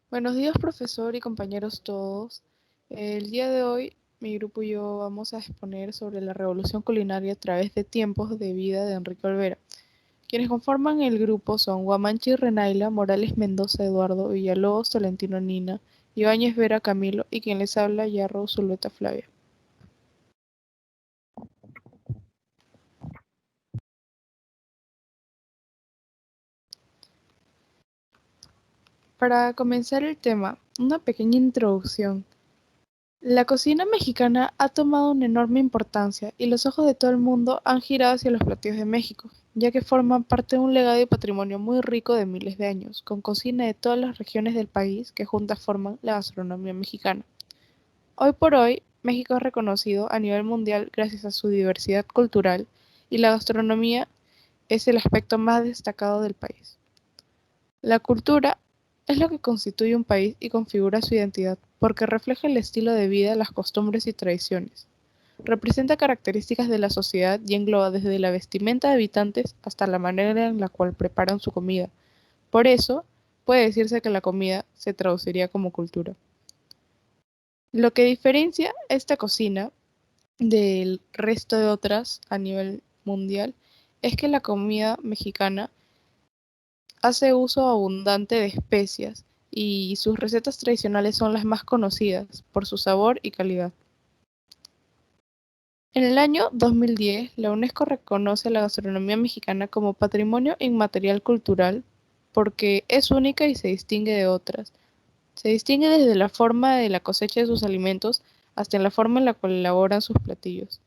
Buenos días, profesor y compañeros todos. El día de hoy, mi grupo y yo vamos a exponer sobre la revolución culinaria a través de tiempos de vida de Enrique Olvera. Quienes conforman el grupo son Guamanchi Renaila, Morales Mendoza Eduardo, Villalobos Tolentino Nina, Ibáñez Vera Camilo y quien les habla Yarro Zuleta Flavia. Para comenzar el tema, una pequeña introducción. La cocina mexicana ha tomado una enorme importancia y los ojos de todo el mundo han girado hacia los platillos de México, ya que forman parte de un legado y patrimonio muy rico de miles de años, con cocina de todas las regiones del país que juntas forman la gastronomía mexicana. Hoy por hoy, México es reconocido a nivel mundial gracias a su diversidad cultural y la gastronomía es el aspecto más destacado del país. La cultura es lo que constituye un país y configura su identidad, porque refleja el estilo de vida, las costumbres y tradiciones. Representa características de la sociedad y engloba desde la vestimenta de habitantes hasta la manera en la cual preparan su comida. Por eso, puede decirse que la comida se traduciría como cultura. Lo que diferencia esta cocina del resto de otras a nivel mundial es que la comida mexicana hace uso abundante de especias y sus recetas tradicionales son las más conocidas por su sabor y calidad. En el año 2010, la UNESCO reconoce la gastronomía mexicana como patrimonio inmaterial cultural porque es única y se distingue de otras. Se distingue desde la forma de la cosecha de sus alimentos hasta en la forma en la cual elaboran sus platillos.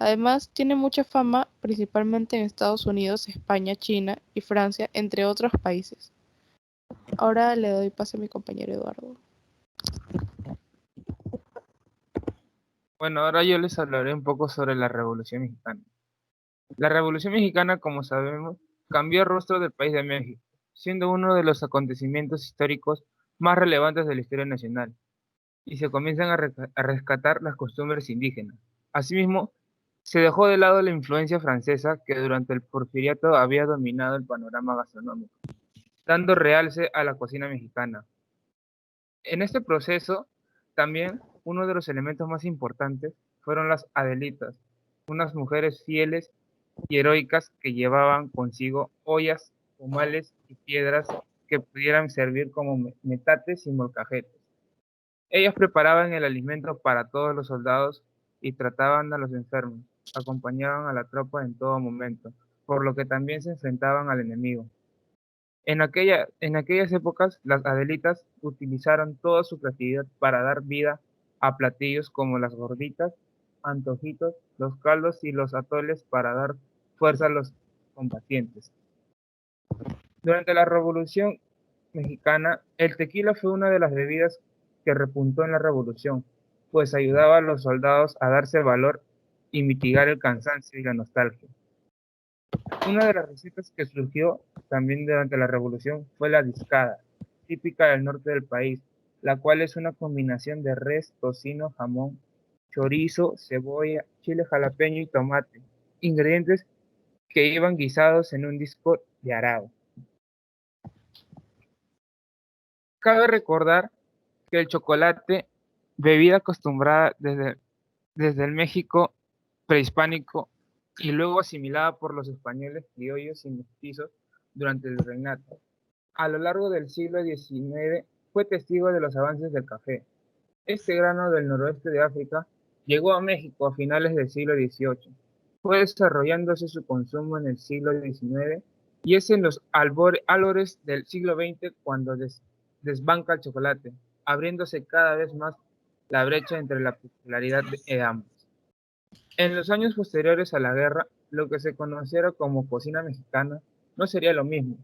Además, tiene mucha fama principalmente en Estados Unidos, España, China y Francia, entre otros países. Ahora le doy paso a mi compañero Eduardo. Bueno, ahora yo les hablaré un poco sobre la Revolución Mexicana. La Revolución Mexicana, como sabemos, cambió el rostro del país de México, siendo uno de los acontecimientos históricos más relevantes de la historia nacional, y se comienzan a rescatar las costumbres indígenas. Asimismo, se dejó de lado la influencia francesa que durante el Porfiriato había dominado el panorama gastronómico, dando realce a la cocina mexicana. En este proceso, también uno de los elementos más importantes fueron las Adelitas, unas mujeres fieles y heroicas que llevaban consigo ollas, comales y piedras que pudieran servir como metates y molcajetes. Ellas preparaban el alimento para todos los soldados y trataban a los enfermos, acompañaban a la tropa en todo momento, por lo que también se enfrentaban al enemigo. En aquellas épocas, las Adelitas utilizaron toda su creatividad para dar vida a platillos como las gorditas, antojitos, los caldos y los atoles para dar fuerza a los combatientes. Durante la Revolución Mexicana, el tequila fue una de las bebidas que repuntó en la revolución, pues ayudaba a los soldados a darse valor y mitigar el cansancio y la nostalgia. Una de las recetas que surgió también durante la Revolución fue la discada, típica del norte del país, la cual es una combinación de res, tocino, jamón, chorizo, cebolla, chile jalapeño y tomate, ingredientes que iban guisados en un disco de arado. Cabe recordar que el chocolate, bebida acostumbrada desde el México prehispánico y luego asimilada por los españoles criollos y mestizos durante el reinato, a lo largo del siglo XIX fue testigo de los avances del café. Este grano del noroeste de África llegó a México a finales del siglo XVIII. Fue desarrollándose su consumo en el siglo XIX y es en los albores del siglo XX cuando desbanca el chocolate, abriéndose cada vez más la brecha entre la popularidad de ambos. En los años posteriores a la guerra, lo que se conociera como cocina mexicana no sería lo mismo.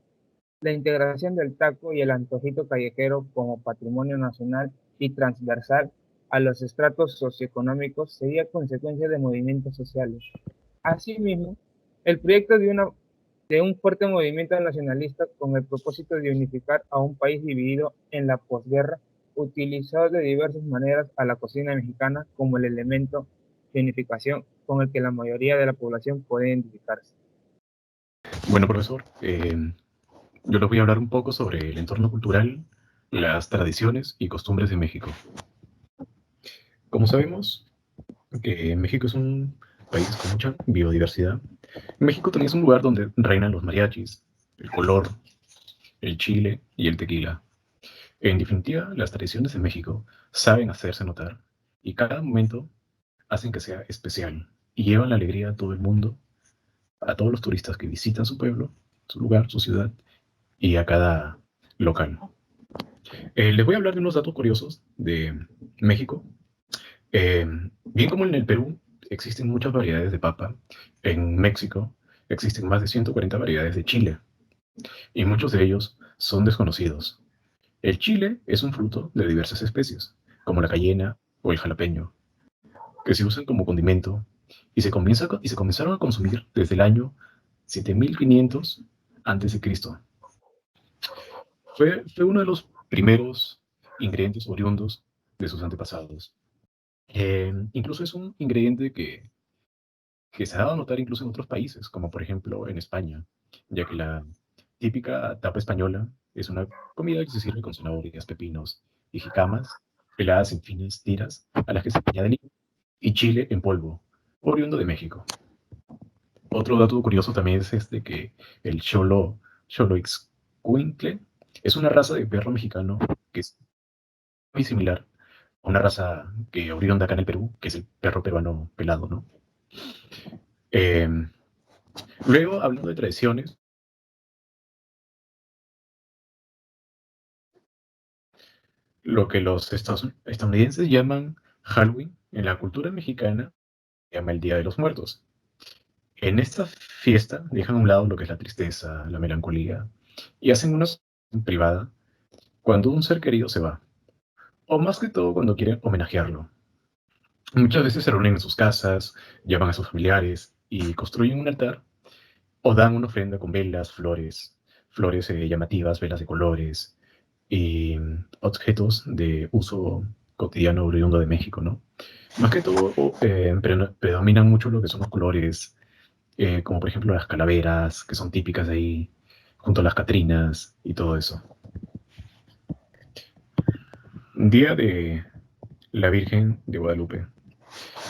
La integración del taco y el antojito callejero como patrimonio nacional y transversal a los estratos socioeconómicos sería consecuencia de movimientos sociales. Asimismo, el proyecto de un fuerte movimiento nacionalista con el propósito de unificar a un país dividido en la posguerra utilizó de diversas maneras a la cocina mexicana como el elemento de unificación con el que la mayoría de la población puede identificarse. Bueno, profesor, yo les voy a hablar un poco sobre el entorno cultural Las tradiciones y costumbres de México. Como sabemos, que México es un país con mucha biodiversidad. México también es un lugar donde reinan los mariachis, el color, el chile y el tequila. En definitiva, las tradiciones de México saben hacerse notar y cada momento hacen que sea especial y llevan la alegría a todo el mundo, a todos los turistas que visitan su pueblo, su lugar, su ciudad y a cada local. Les voy a hablar de unos datos curiosos de México. Eh, Bien como en el Perú existen muchas variedades de papa, en México existen más de 140 variedades de chile y muchos de ellos son desconocidos. El chile es un fruto de diversas especies, como la cayena o el jalapeño, que se usan como condimento y se comenzaron a consumir desde el año 7500 a.C. Fue uno de los primeros ingredientes oriundos de sus antepasados. Incluso es un ingrediente que se ha dado a notar incluso en otros países, como por ejemplo en España, ya que la típica tapa española es una comida que se sirve con zanahorias, pepinos y jicamas, peladas en finas tiras, a las que se añade limón y chile en polvo, oriundo de México. Otro dato curioso también es este que el Xoloitzcuintle es una raza de perro mexicano que es muy similar a una raza que oriunda acá en el Perú, que es el perro peruano pelado, ¿no? Eh, Luego, hablando de tradiciones, lo que los estadounidenses llaman Halloween, en la cultura mexicana se llama el Día de los Muertos. En esta fiesta dejan a un lado lo que es la tristeza, la melancolía, y hacen una celebración privada cuando un ser querido se va, o más que todo cuando quieren homenajearlo. Muchas veces se reúnen en sus casas, llaman a sus familiares y construyen un altar o dan una ofrenda con velas, flores llamativas, velas de colores y objetos de uso cotidiano oriundo de México, ¿no? Más que todo, predominan mucho lo que son los colores, como por ejemplo las calaveras, que son típicas de ahí, junto a las catrinas y todo eso. Día de la Virgen de Guadalupe.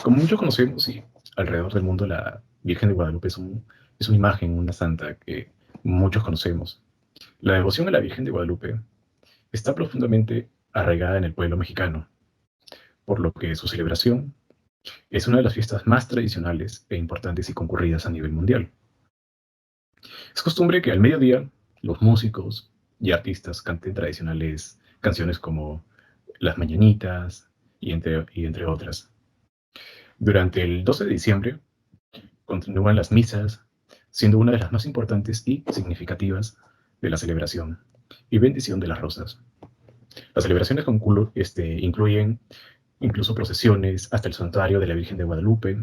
Como muchos conocemos y alrededor del mundo la Virgen de Guadalupe es una imagen, una santa que muchos conocemos. La devoción a la Virgen de Guadalupe está profundamente arraigada en el pueblo mexicano, por lo que su celebración es una de las fiestas más tradicionales e importantes y concurridas a nivel mundial. Es costumbre que al mediodía los músicos y artistas canten tradicionales canciones como Las Mañanitas y entre otras. Durante el 12 de diciembre continúan las misas, siendo una de las más importantes y significativas de la celebración y bendición de las rosas. Las celebraciones incluyen incluso procesiones hasta el santuario de la Virgen de Guadalupe,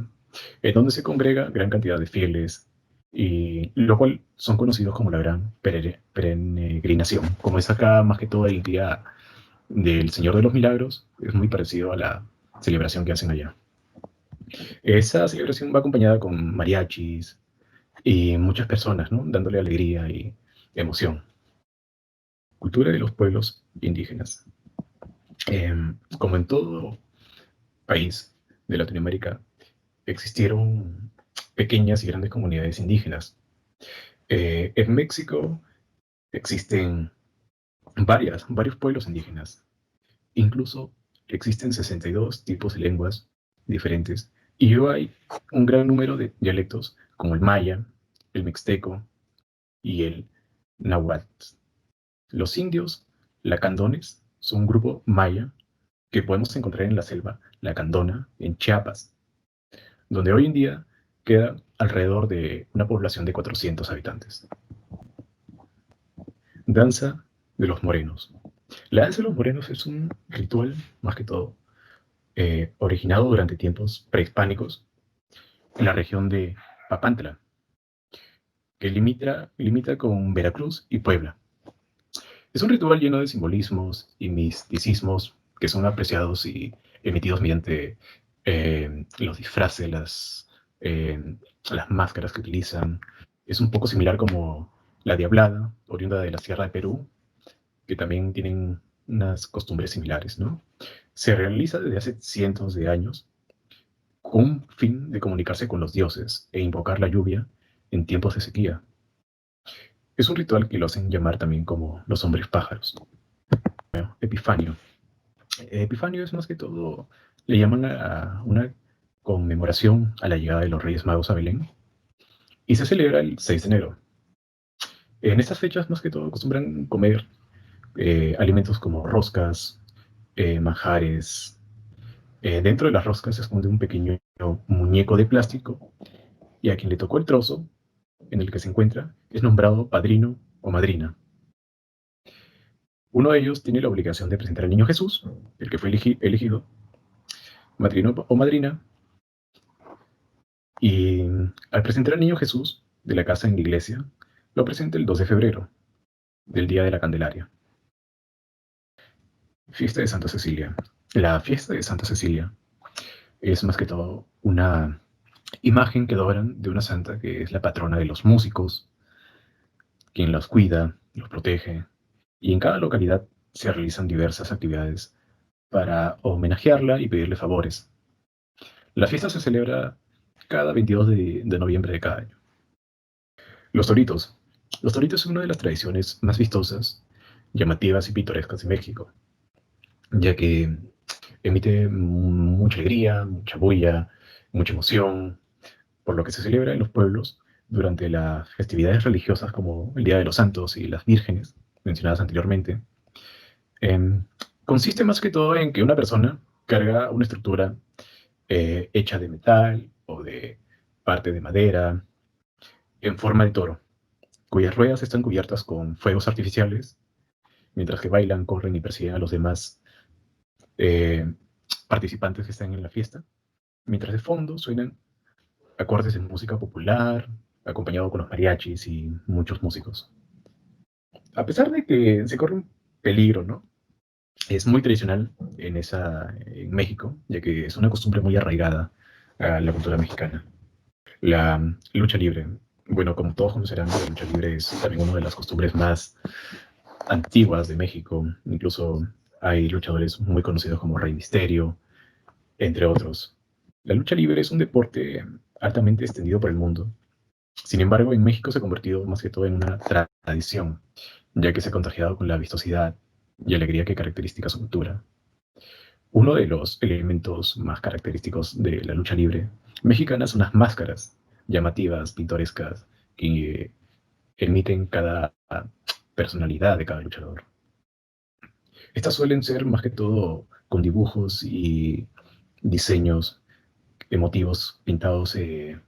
en donde se congrega gran cantidad de fieles, y lo cual son conocidos como la Gran Peregrinación. Como es acá más que todo el día del Señor de los Milagros, es muy parecido a la celebración que hacen allá. Esa celebración va acompañada con mariachis y muchas personas, ¿no? Dándole alegría y emoción. Cultura de los pueblos indígenas. Como en todo país de Latinoamérica, existieron pequeñas y grandes comunidades indígenas. En México existen varios pueblos indígenas. Incluso existen 62 tipos de lenguas diferentes y hay un gran número de dialectos como el maya, el mixteco y el náhuatl. Los indios lacandones son un grupo maya que podemos encontrar en la selva lacandona en Chiapas, donde hoy en día queda alrededor de una población de 400 habitantes. Danza de los morenos. La danza de los morenos es un ritual, más que todo, originado durante tiempos prehispánicos en la región de Papantla, que limita con Veracruz y Puebla. Es un ritual lleno de simbolismos y misticismos que son apreciados y emitidos mediante los disfraces, las máscaras que utilizan. Es un poco similar como la Diablada, oriunda de la Sierra de Perú, que también tienen unas costumbres similares, ¿no? Se realiza desde hace cientos de años con un fin de comunicarse con los dioses e invocar la lluvia en tiempos de sequía. Es un ritual que lo hacen llamar también como los hombres pájaros. Epifanio. Epifanio es más que todo, le llaman a una conmemoración a la llegada de los Reyes Magos a Belén y se celebra el 6 de enero. En estas fechas más que todo acostumbran comer alimentos como roscas, manjares. Dentro de las roscas se esconde un pequeño muñeco de plástico y a quien le tocó el trozo en el que se encuentra es nombrado padrino o madrina. Uno de ellos tiene la obligación de presentar al niño Jesús, el que fue elegido, madrino o madrina, y al presentar al niño Jesús de la casa en la iglesia, lo presenta el 2 de febrero, del Día de la Candelaria. Fiesta de Santa Cecilia. La fiesta de Santa Cecilia es más que todo una imagen que adoran de una santa que es la patrona de los músicos, quien los cuida, los protege, y en cada localidad se realizan diversas actividades para homenajearla y pedirle favores. La fiesta se celebra cada 22 de noviembre de cada año. Los toritos. Los toritos son una de las tradiciones más vistosas, llamativas y pintorescas de México, ya que emite mucha alegría, mucha bulla, mucha emoción, por lo que se celebra en los pueblos durante las festividades religiosas como el Día de los Santos y las Vírgenes, mencionadas anteriormente. Em, Consiste más que todo en que una persona carga una estructura hecha de metal o de parte de madera en forma de toro, cuyas ruedas están cubiertas con fuegos artificiales, mientras que bailan, corren y persiguen a los demás eh, participantes que están en la fiesta, mientras de fondo suenan acordes de música popular, acompañado con los mariachis y muchos músicos. A pesar de que se corre un peligro, ¿no? Es muy tradicional en México, ya que es una costumbre muy arraigada a la cultura mexicana. La lucha libre. Bueno, como todos conocerán, la lucha libre es también una de las costumbres más antiguas de México. Incluso hay luchadores muy conocidos como Rey Misterio, entre otros. La lucha libre es un deporte altamente extendido por el mundo. Sin embargo, en México se ha convertido más que todo en una tradición, ya que se ha contagiado con la vistosidad y alegría que caracteriza su cultura. Uno de los elementos más característicos de la lucha libre mexicana son las máscaras llamativas, pintorescas, que emiten cada personalidad de cada luchador. Estas suelen ser más que todo con dibujos y diseños emotivos pintados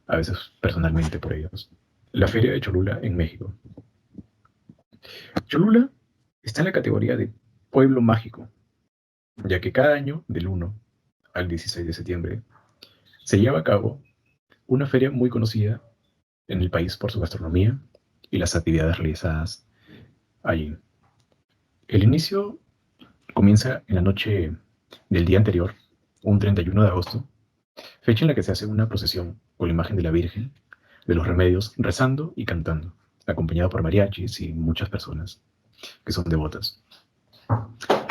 a veces personalmente por ellos. La Feria de Cholula en México. Cholula está en la categoría de pueblo mágico, ya que cada año, del 1 al 16 de septiembre, se lleva a cabo una feria muy conocida en el país por su gastronomía y las actividades realizadas allí. El inicio comienza en la noche del día anterior, un 31 de agosto, fecha en la que se hace una procesión con la imagen de la Virgen de los Remedios rezando y cantando, acompañado por mariachis y muchas personas que son devotas.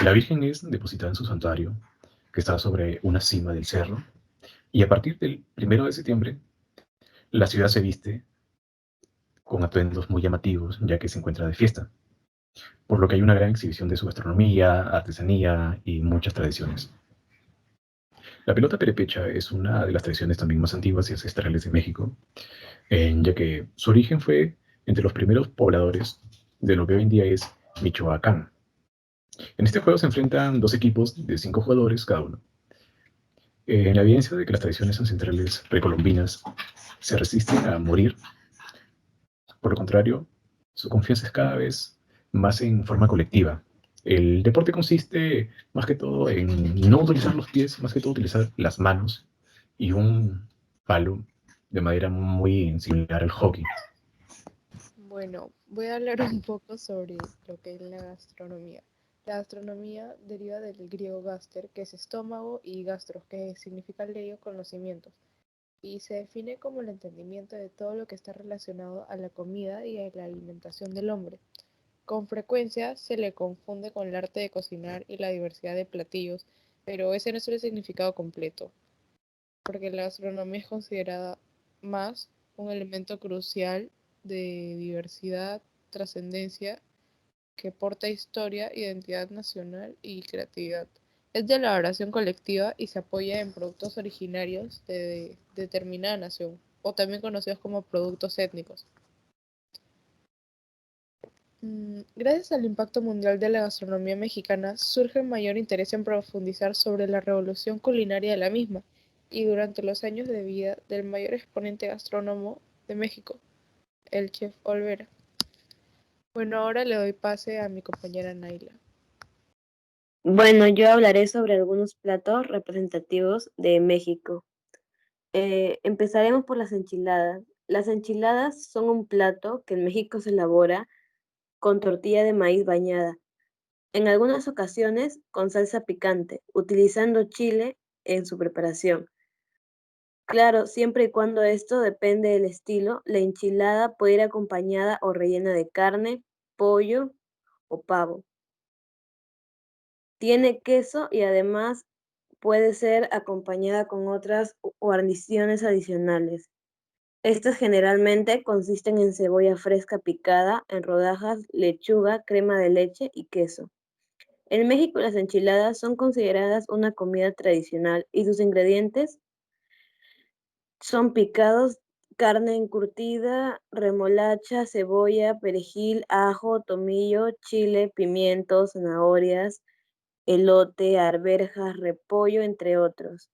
La Virgen es depositada en su santuario, que está sobre una cima del cerro, y a partir del 1 de septiembre, la ciudad se viste con atuendos muy llamativos, ya que se encuentra de fiesta, por lo que hay una gran exhibición de su gastronomía, artesanía y muchas tradiciones. La pelota perepecha es una de las tradiciones también más antiguas y ancestrales de México, ya que su origen fue entre los primeros pobladores de lo que hoy en día es Michoacán. En este juego se enfrentan dos equipos de 5 jugadores cada uno. En la evidencia de que las tradiciones ancestrales precolombinas se resisten a morir, por lo contrario, su confianza es cada vez más en forma colectiva. El deporte consiste más que todo en no utilizar los pies, más que todo utilizar las manos y un palo de madera muy similar al hockey. Bueno, voy a hablar un poco sobre lo que es la gastronomía. La gastronomía deriva del griego gaster, que es estómago, y gastros, que significa ley o conocimientos, y se define como el entendimiento de todo lo que está relacionado a la comida y a la alimentación del hombre. Con frecuencia se le confunde con el arte de cocinar y la diversidad de platillos, pero ese no es el significado completo, porque la gastronomía es considerada más un elemento crucial de diversidad, trascendencia, que porta historia, identidad nacional y creatividad. Es de elaboración colectiva y se apoya en productos originarios de determinada nación, o también conocidos como productos étnicos. Gracias al impacto mundial de la gastronomía mexicana, surge un mayor interés en profundizar sobre la revolución culinaria de la misma, y durante los años de vida del mayor exponente gastrónomo de México, el chef Olvera. Bueno, ahora le doy pase a mi compañera Naila. Bueno, yo hablaré sobre algunos platos representativos de México. Empezaremos por las enchiladas. Las enchiladas son un plato que en México se elabora con tortilla de maíz bañada, en algunas ocasiones con salsa picante, utilizando chile en su preparación. Claro, siempre y cuando esto depende del estilo, la enchilada puede ir acompañada o rellena de carne, pollo o pavo. Tiene queso y además puede ser acompañada con otras guarniciones adicionales. Estas generalmente consisten en cebolla fresca picada en rodajas, lechuga, crema de leche y queso. En México las enchiladas son consideradas una comida tradicional y sus ingredientes son picados, carne encurtida, remolacha, cebolla, perejil, ajo, tomillo, chile, pimientos, zanahorias, elote, arvejas, repollo, entre otros.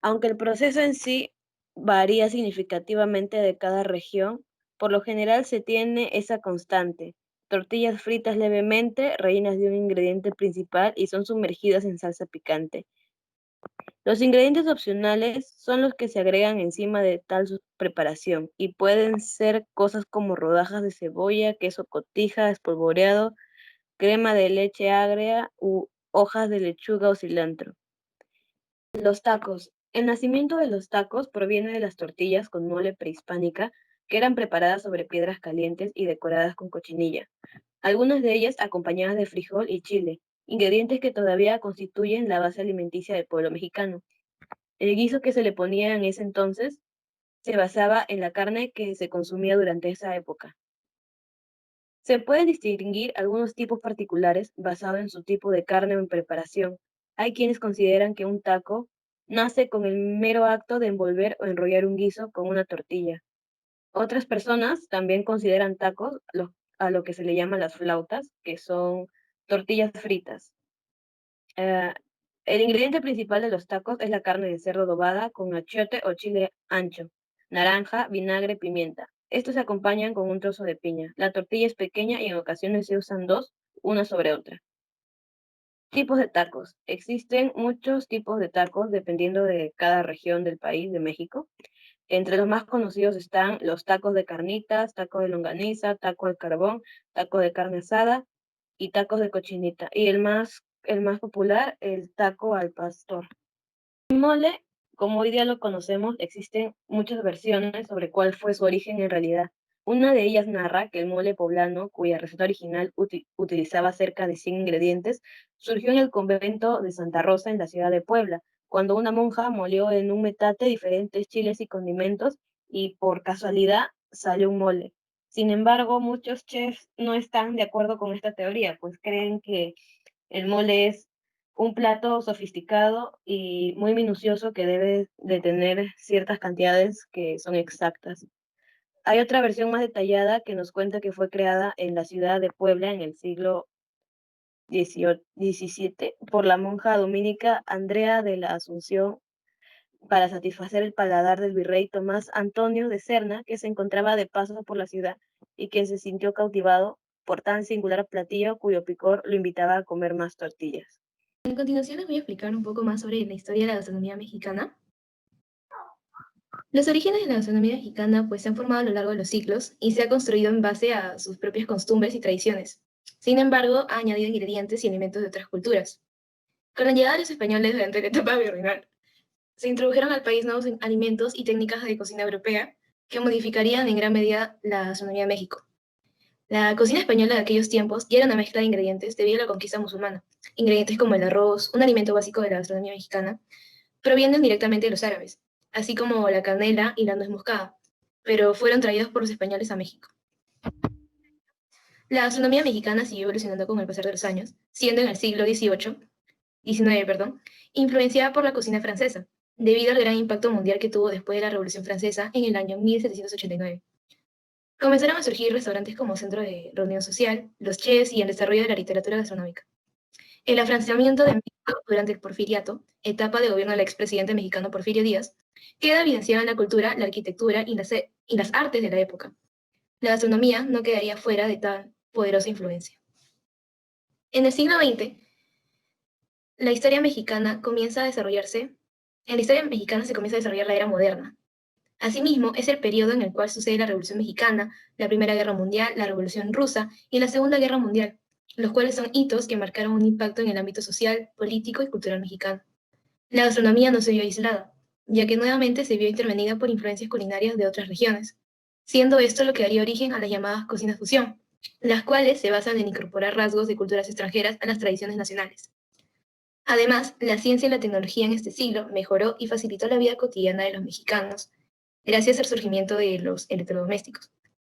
Aunque el proceso en sí varía significativamente de cada región, por lo general se tiene esa constante. Tortillas fritas levemente, rellenas de un ingrediente principal y son sumergidas en salsa picante. Los ingredientes opcionales son los que se agregan encima de tal preparación y pueden ser cosas como rodajas de cebolla, queso cotija espolvoreado, crema de leche agria u hojas de lechuga o cilantro. Los tacos. El nacimiento de los tacos proviene de las tortillas con mole prehispánica que eran preparadas sobre piedras calientes y decoradas con cochinilla, algunas de ellas acompañadas de frijol y chile, ingredientes que todavía constituyen la base alimenticia del pueblo mexicano. El guiso que se le ponía en ese entonces se basaba en la carne que se consumía durante esa época. Se pueden distinguir algunos tipos particulares basados en su tipo de carne o en preparación. Hay quienes consideran que un taco nace con el mero acto de envolver o enrollar un guiso con una tortilla. Otras personas también consideran tacos a lo que se le llama las flautas, que son tortillas fritas. Eh, el ingrediente principal de los tacos es la carne de cerdo adobada con achiote o chile ancho, naranja, vinagre, pimienta. Estos se acompañan con un trozo de piña. La tortilla es pequeña y en ocasiones se usan dos, una sobre otra. Tipos de tacos. Existen muchos tipos de tacos dependiendo de cada región del país, de México. Entre los más conocidos están los tacos de carnitas, tacos de longaniza, taco de carbón, taco de carne asada y tacos de cochinita. Y el más popular, el taco al pastor. El mole, como hoy día lo conocemos, existen muchas versiones sobre cuál fue su origen en realidad. Una de ellas narra que el mole poblano, cuya receta original utilizaba cerca de 100 ingredientes, surgió en el convento de Santa Rosa en la ciudad de Puebla, cuando una monja molió en un metate diferentes chiles y condimentos y por casualidad salió un mole. Sin embargo, muchos chefs no están de acuerdo con esta teoría, pues creen que el mole es un plato sofisticado y muy minucioso que debe de tener ciertas cantidades que son exactas. Hay otra versión más detallada que nos cuenta que fue creada en la ciudad de Puebla en el siglo XVII por la monja dominica Andrea de la Asunción para satisfacer el paladar del virrey Tomás Antonio de Serna, que se encontraba de paso por la ciudad y que se sintió cautivado por tan singular platillo cuyo picor lo invitaba a comer más tortillas. A continuación les voy a explicar un poco más sobre la historia de la gastronomía mexicana. Los orígenes de la gastronomía mexicana pues se han formado a lo largo de los siglos y se ha construido en base a sus propias costumbres y tradiciones. Sin embargo, ha añadido ingredientes y alimentos de otras culturas. Con la llegada de los españoles durante la etapa virreinal, se introdujeron al país nuevos alimentos y técnicas de cocina europea que modificarían en gran medida la gastronomía de México. La cocina española de aquellos tiempos ya era una mezcla de ingredientes debido a la conquista musulmana. Ingredientes como el arroz, un alimento básico de la gastronomía mexicana, provienen directamente de los árabes, así como la canela y la nuez moscada, pero fueron traídos por los españoles a México. La gastronomía mexicana siguió evolucionando con el pasar de los años, siendo en el siglo XIX, influenciada por la cocina francesa, debido al gran impacto mundial que tuvo después de la Revolución Francesa en el año 1789. Comenzaron a surgir restaurantes como centro de reunión social, los chefs y el desarrollo de la literatura gastronómica. El afrancesamiento de México durante el Porfiriato, etapa de gobierno del expresidente mexicano Porfirio Díaz, queda evidenciado en la cultura, la arquitectura y las artes de la época. La gastronomía no quedaría fuera de tan poderosa influencia. En el siglo XX, la historia mexicana comienza a desarrollarse, en la historia mexicana se comienza a desarrollar la era moderna. Asimismo, es el periodo en el cual sucede la Revolución Mexicana, la Primera Guerra Mundial, la Revolución Rusa y la Segunda Guerra Mundial, los cuales son hitos que marcaron un impacto en el ámbito social, político y cultural mexicano. La gastronomía no se vio aislada, ya que nuevamente se vio intervenida por influencias culinarias de otras regiones, siendo esto lo que daría origen a las llamadas cocinas fusión, las cuales se basan en incorporar rasgos de culturas extranjeras a las tradiciones nacionales. Además, la ciencia y la tecnología en este siglo mejoró y facilitó la vida cotidiana de los mexicanos, gracias al surgimiento de los electrodomésticos.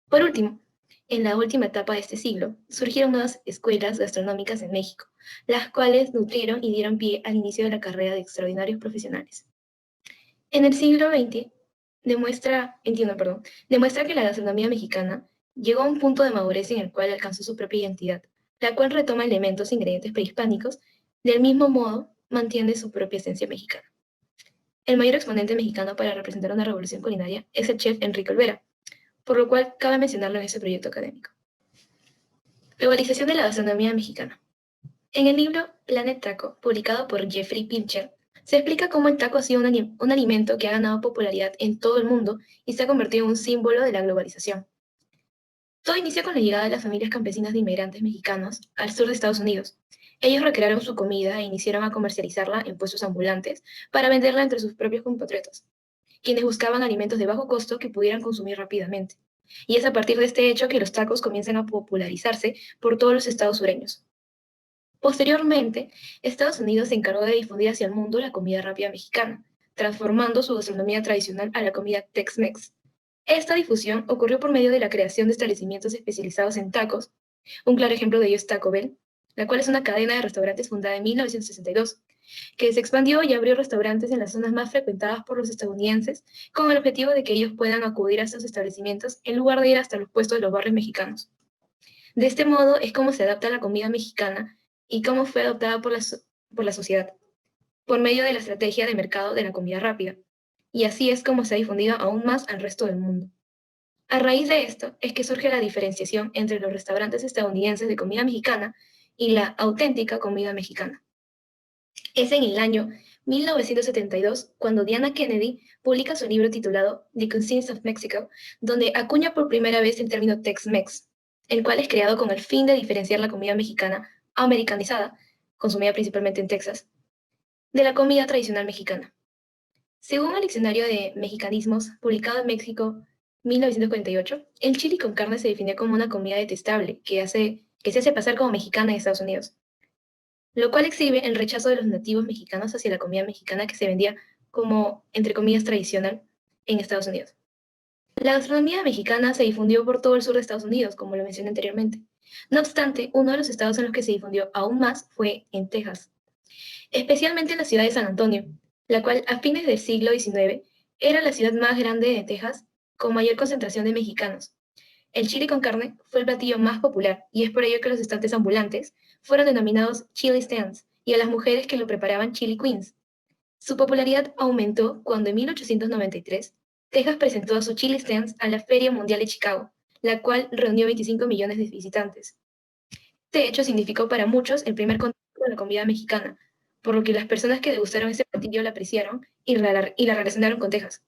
Por último, en la última etapa de este siglo, surgieron nuevas escuelas gastronómicas en México, las cuales nutrieron y dieron pie al inicio de la carrera de extraordinarios profesionales. En el siglo XX, demuestra que la gastronomía mexicana llegó a un punto de madurez en el cual alcanzó su propia identidad, la cual retoma elementos e ingredientes prehispánicos, del mismo modo mantiene su propia esencia mexicana. El mayor exponente mexicano para representar una revolución culinaria es el chef Enrique Olvera, por lo cual cabe mencionarlo en este proyecto académico. Globalización de la gastronomía mexicana. En el libro Planet Taco, publicado por Jeffrey Pincher, se explica cómo el taco ha sido un alimento que ha ganado popularidad en todo el mundo y se ha convertido en un símbolo de la globalización. Todo inicia con la llegada de las familias campesinas de inmigrantes mexicanos al sur de Estados Unidos. Ellos recrearon su comida e iniciaron a comercializarla en puestos ambulantes para venderla entre sus propios compatriotas, quienes buscaban alimentos de bajo costo que pudieran consumir rápidamente. Y es a partir de este hecho que los tacos comienzan a popularizarse por todos los estados sureños. Posteriormente, Estados Unidos se encargó de difundir hacia el mundo la comida rápida mexicana, transformando su gastronomía tradicional a la comida Tex-Mex. Esta difusión ocurrió por medio de la creación de establecimientos especializados en tacos. Un claro ejemplo de ello es Taco Bell, la cual es una cadena de restaurantes fundada en 1962, que se expandió y abrió restaurantes en las zonas más frecuentadas por los estadounidenses, con el objetivo de que ellos puedan acudir a estos establecimientos en lugar de ir hasta los puestos de los barrios mexicanos. De este modo es como se adapta la comida mexicana y cómo fue adoptada por la sociedad, por medio de la estrategia de mercado de la comida rápida. Y así es como se ha difundido aún más al resto del mundo. A raíz de esto es que surge la diferenciación entre los restaurantes estadounidenses de comida mexicana y la auténtica comida mexicana. Es en el año 1972 cuando Diana Kennedy publica su libro titulado The Cuisines of Mexico, donde acuña por primera vez el término Tex-Mex, el cual es creado con el fin de diferenciar la comida mexicana americanizada, consumida principalmente en Texas, de la comida tradicional mexicana. Según el Diccionario de Mexicanismos, publicado en México 1948, el chili con carne se definió como una comida detestable que se hace pasar como mexicana en Estados Unidos, lo cual exhibe el rechazo de los nativos mexicanos hacia la comida mexicana que se vendía como, entre comillas, tradicional en Estados Unidos. La gastronomía mexicana se difundió por todo el sur de Estados Unidos, como lo mencioné anteriormente. No obstante, uno de los estados en los que se difundió aún más fue en Texas, especialmente en la ciudad de San Antonio, la cual a fines del siglo XIX era la ciudad más grande de Texas con mayor concentración de mexicanos. El chili con carne fue el platillo más popular y es por ello que los estantes ambulantes fueron denominados chili stands y a las mujeres que lo preparaban chili queens. Su popularidad aumentó cuando en 1893 Texas presentó a su chili stands a la Feria Mundial de Chicago, la cual reunió 25 millones de visitantes. Este hecho significó para muchos el primer contacto con la comida mexicana, por lo que las personas que degustaron ese platillo la apreciaron y la relacionaron con Texas.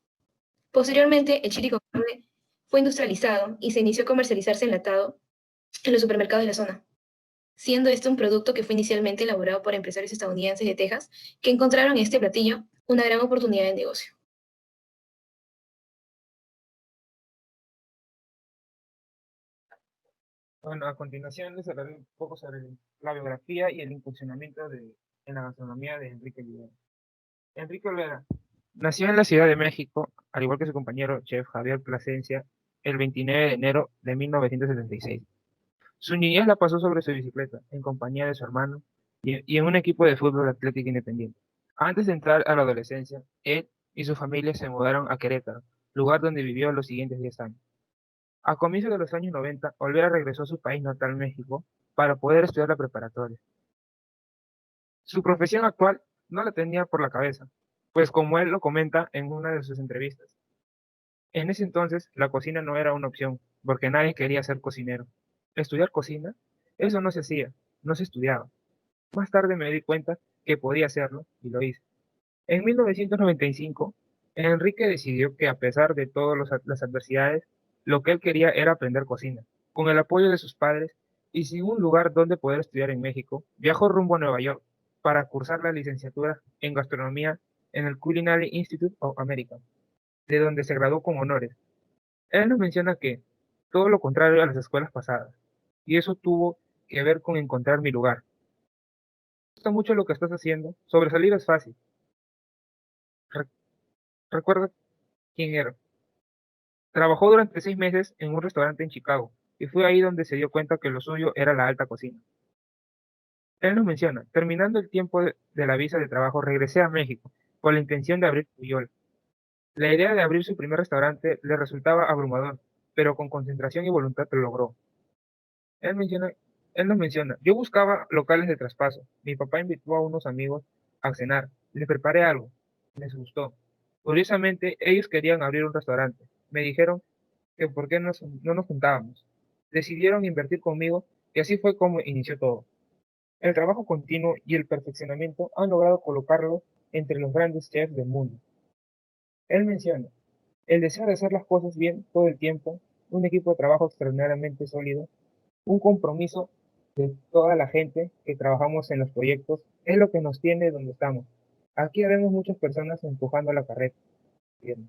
Posteriormente, el chili con carne fue industrializado y se inició a comercializarse enlatado en los supermercados de la zona, siendo este un producto que fue inicialmente elaborado por empresarios estadounidenses de Texas que encontraron en este platillo una gran oportunidad de negocio. Bueno, a continuación les hablaré un poco sobre la biografía y el incursionamiento en la gastronomía de Enrique Olvera. Enrique Olvera nació en la Ciudad de México, al igual que su compañero chef Javier Plasencia, el 29 de enero de 1976. Su niñez la pasó sobre su bicicleta, en compañía de su hermano y en un equipo de fútbol atlético independiente. Antes de entrar a la adolescencia, él y su familia se mudaron a Querétaro, lugar donde vivió los siguientes 10 años. A comienzos de los años 90, Olvera regresó a su país natal, México, para poder estudiar la preparatoria. Su profesión actual no la tenía por la cabeza, pues como él lo comenta en una de sus entrevistas, en ese entonces la cocina no era una opción, porque nadie quería ser cocinero. ¿Estudiar cocina? Eso no se hacía, no se estudiaba. Más tarde me di cuenta que podía hacerlo y lo hice. En 1995, Enrique decidió que a pesar de todas las adversidades, lo que él quería era aprender cocina. Con el apoyo de sus padres y sin un lugar donde poder estudiar en México, viajó rumbo a Nueva York para cursar la licenciatura en gastronomía en el Culinary Institute of America, de donde se graduó con honores. Él nos menciona que todo lo contrario a las escuelas pasadas, y eso tuvo que ver con encontrar mi lugar. Me gusta mucho lo que estás haciendo, sobresalir es fácil. Re- Recuerda quién era. Trabajó durante 6 meses en un restaurante en Chicago, y fue ahí donde se dio cuenta que lo suyo era la alta cocina. Él nos menciona, terminando el tiempo de la visa de trabajo, regresé a México con la intención de abrir Puyol. La idea de abrir su primer restaurante le resultaba abrumador, pero con concentración y voluntad lo logró. Él menciona, él nos menciona, yo buscaba locales de traspaso. Mi papá invitó a unos amigos a cenar. Les preparé algo. Les gustó. Curiosamente, ellos querían abrir un restaurante. Me dijeron que por qué no nos juntábamos. Decidieron invertir conmigo y así fue como inició todo. El trabajo continuo y el perfeccionamiento han logrado colocarlo entre los grandes chefs del mundo. Él menciona, el deseo de hacer las cosas bien todo el tiempo, un equipo de trabajo extraordinariamente sólido, un compromiso de toda la gente que trabajamos en los proyectos es lo que nos tiene donde estamos. Aquí vemos muchas personas empujando la carreta. Bien.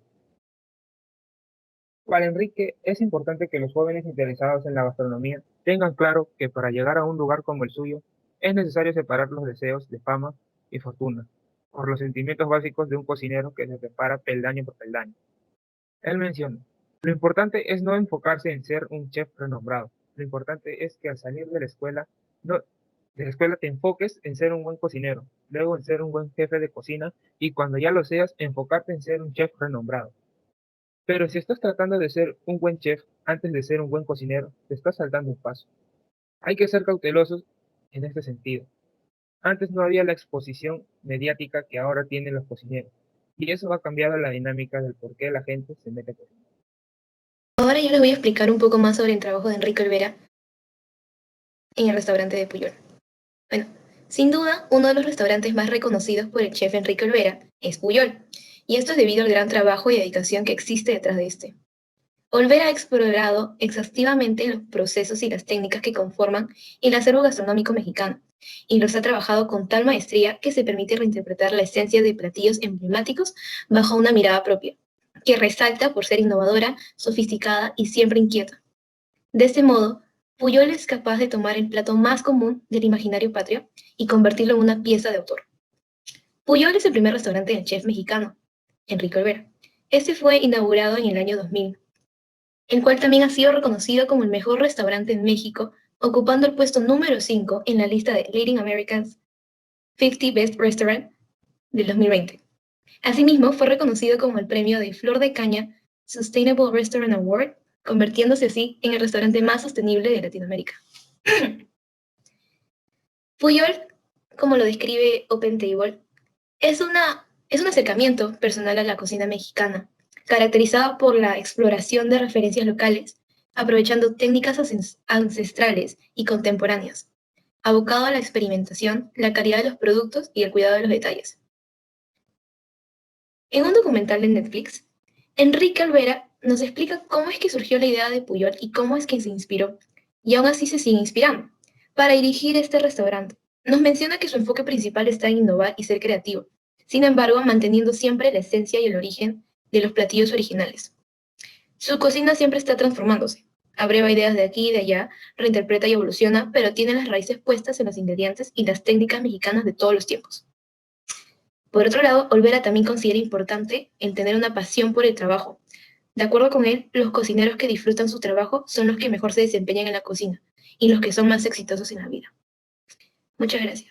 Para Enrique es importante que los jóvenes interesados en la gastronomía tengan claro que para llegar a un lugar como el suyo es necesario separar los deseos de fama y fortuna por los sentimientos básicos de un cocinero que se prepara peldaño por peldaño. Él menciona, lo importante es no enfocarse en ser un chef renombrado. Lo importante es que al salir de la escuela, no, de la escuela te enfoques en ser un buen cocinero, luego en ser un buen jefe de cocina y cuando ya lo seas, enfocarte en ser un chef renombrado. Pero si estás tratando de ser un buen chef antes de ser un buen cocinero, te estás saltando un paso. Hay que ser cautelosos en este sentido. Antes no había la exposición mediática que ahora tienen los cocineros, y eso ha cambiado la dinámica del por qué la gente se mete a cocinar. Ahora yo les voy a explicar un poco más sobre el trabajo de Enrique Olvera en el restaurante de Puyol. Bueno, sin duda, uno de los restaurantes más reconocidos por el chef Enrique Olvera es Puyol, y esto es debido al gran trabajo y dedicación que existe detrás de este. Olvera ha explorado exhaustivamente los procesos y las técnicas que conforman el acervo gastronómico mexicano, y los ha trabajado con tal maestría que se permite reinterpretar la esencia de platillos emblemáticos bajo una mirada propia, que resalta por ser innovadora, sofisticada y siempre inquieta. De este modo, Puyol es capaz de tomar el plato más común del imaginario patrio y convertirlo en una pieza de autor. Puyol es el primer restaurante del chef mexicano, Enrique Olvera. Este fue inaugurado en el año 2000, el cual también ha sido reconocido como el mejor restaurante en México, ocupando el puesto número 5 en la lista de Leading America's 50 Best Restaurant del 2020. Asimismo, fue reconocido como el premio de Flor de Caña Sustainable Restaurant Award, convirtiéndose así en el restaurante más sostenible de Latinoamérica. Puyol, como lo describe Open Table, es un acercamiento personal a la cocina mexicana, caracterizado por la exploración de referencias locales, aprovechando técnicas ancestrales y contemporáneas, abocado a la experimentación, la calidad de los productos y el cuidado de los detalles. En un documental de Netflix, Enrique Olvera nos explica cómo es que surgió la idea de Puyol y cómo es que se inspiró, y aún así se sigue inspirando, para dirigir este restaurante. Nos menciona que su enfoque principal está en innovar y ser creativo, sin embargo manteniendo siempre la esencia y el origen de los platillos originales. Su cocina siempre está transformándose, Aprueba ideas de aquí y de allá, reinterpreta y evoluciona, pero tiene las raíces puestas en los ingredientes y las técnicas mexicanas de todos los tiempos. Por otro lado, Olvera también considera importante el tener una pasión por el trabajo. De acuerdo con él, los cocineros que disfrutan su trabajo son los que mejor se desempeñan en la cocina y los que son más exitosos en la vida. Muchas gracias.